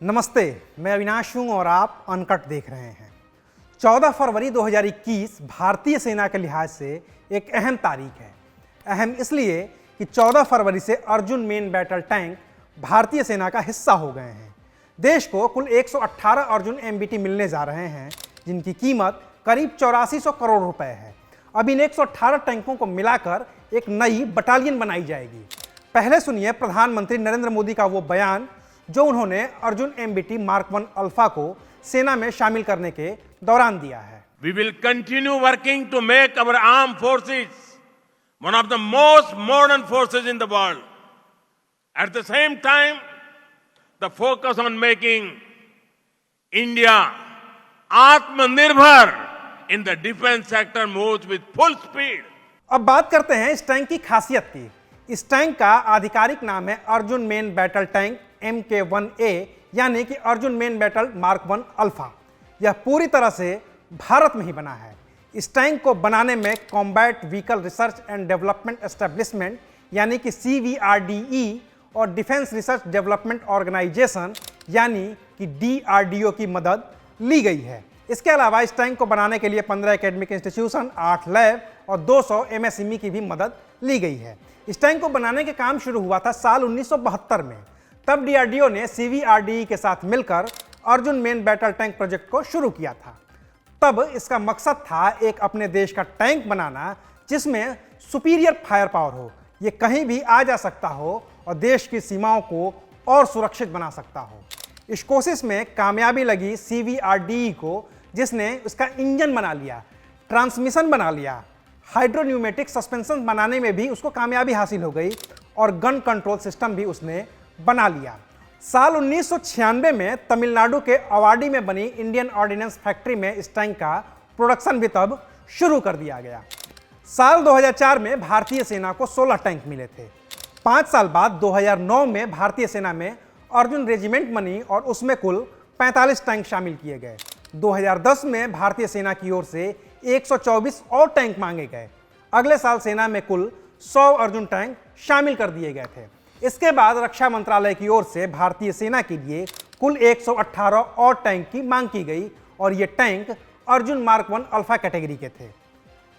नमस्ते, मैं अविनाश हूं और आप अनकट देख रहे हैं। 14 फरवरी 2021 भारतीय सेना के लिहाज से एक अहम तारीख है। अहम इसलिए कि 14 फरवरी से अर्जुन मेन बैटल टैंक भारतीय सेना का हिस्सा हो गए हैं। देश को कुल 118 अर्जुन MBT मिलने जा रहे हैं, जिनकी कीमत करीब 8400 करोड़ रुपए है। अब इन 118 टैंकों को मिलाकर एक नई बटालियन बनाई जाएगी। पहले सुनिए प्रधानमंत्री नरेंद्र मोदी का वो बयान जो उन्होंने अर्जुन MBT मार्क 1 अल्फा को सेना में शामिल करने के दौरान दिया है। We will continue working to make our armed forces one of the most modern forces in the world. At the same time, the focus on making India Atmanirbhar in the defense sector moves with full speed. अब बात करते हैं इस tank की खासियत की। इस tank का आधिकारिक नाम है Arjun main battle tank MK1A, यानी कि Arjun main battle mark 1 alpha. यह पूरी तरह से भारत में ही बना है। इस टैंक को बनाने में combat vehicle research and development establishment यानी कि CVRDE और डिफेंस रिसर्च डेवलपमेंट ऑर्गेनाइजेशन यानी कि DRDO की मदद ली गई है। इसके अलावा इस टैंक को बनाने के लिए 15 एकेडमिक इंस्टीट्यूशन, 8 लैब और 200 MSME की भी मदद ली गई है। इस टैंक को बनाने के काम शुरू हुआ था साल 1972 में। तब DRDO ने CVRDE के साथ मिलकर Arjun main battle tank project को शुरू किया था। तब इसका मकसद था एक अपने देश का टैंक बनाना जिसमें सुपीरियर फायर पावर हो, ये कहीं भी आ जा सकता हो और देश की सीमाओं को और सुरक्षित बना सकता हो। इस कोशिश में कामयाबी लगी CVRDE को, जिसने उसका इंजन बना लिया, ट्रांसमिशन बना लिया, हाइड्रोन्यूमेटिक सस्पेंशन बनाने में भी उसको कामयाबी हासिल हो गई और गन कंट्रोल सिस्टम भी उसने बना लिया। साल 1996 में तमिलनाडु के अवाडी में बनी इंडियन ऑर्डिनेंस फैक्ट्री में इस टैंक का प्रोडक्शन भी तब शुरू कर दिया गया। साल 2004 में भारतीय सेना को 16 टैंक मिले थे। 5 साल बाद 2009 में भारतीय सेना में अर्जुन रेजिमेंट बनी और उसमें कुल 45 टैंक शामिल किए गए। 2010 में भारतीय सेना की ओर से 124 और टैंक मांगे गए। अगले साल सेना में कुल 100 अर्जुन टैंक शामिल कर दिए गए थे। इसके बाद रक्षा मंत्रालय की ओर से भारतीय सेना के लिए कुल 118 और टैंक की मांग की गई और ये tank Arjun mark 1 alpha category के थे।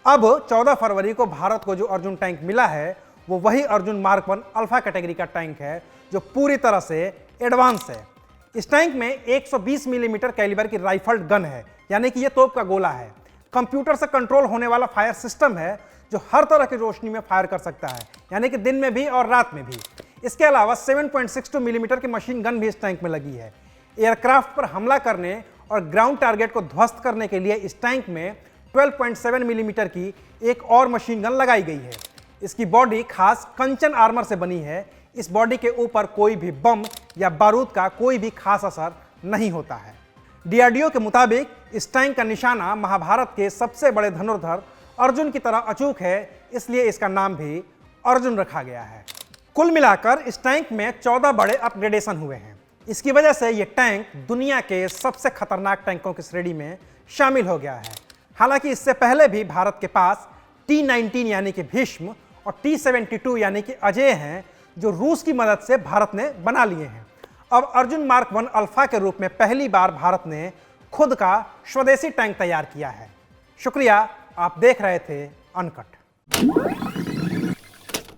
अब 14 फरवरी को भारत को जो अर्जुन टैंक मिला है वो वही अर्जुन मार्क 1 अल्फा कैटेगरी का टैंक है जो पूरी तरह से एडवांस है। इस टैंक में 120 मिलीमीटर कैलिबर की राइफल्ड गन है, यानी कि ये तोप का गोला है। कंप्यूटर से कंट्रोल होने वाला फायर सिस्टम है जो हर तरह की रोशनी में फायर कर सकता है, यानी कि दिन में भी और रात में भी। इसके अलावा 7.62 मिलीमीटर की मशीन गन भी इस टैंक में लगी है। एयरक्राफ्ट पर हमला करने और ग्राउंड टारगेट को ध्वस्त करने के लिए इस टैंक में 12.7 मिलीमीटर की एक और मशीन गन लगाई गई है। इसकी बॉडी खास कंचन आर्मर से बनी है। इस बॉडी के ऊपर कोई भी बम या बारूद का कोई भी खास असर नहीं होता है। DRDO के मुताबिक इस टैंक का निशाना महाभारत के सबसे बड़े धनुर्धर अर्जुन की तरह अचूक है, इसलिए इसका नाम भी अर्जुन रखा गया है। कुल मिलाकर इस टैंक में 14 बड़े अपग्रेडेशन हुए हैं। इसकी वजह से ये टैंक दुनिया के सबसे खतरनाक टैंकों की श्रेणी में शामिल हो गया है। हालांकि इससे पहले भी भारत के पास T-19 यानी कि भीष्म और T-72 यानी कि अजेय हैं जो रूस की मदद से भारत ने बना लिए हैं। अब अर्जुन मार्क 1 अल्फा के रूप में पहली बार भारत ने खुद का स्वदेशी टैंक तैयार किया है। शुक्रिया, आप देख रहे थे अनकट।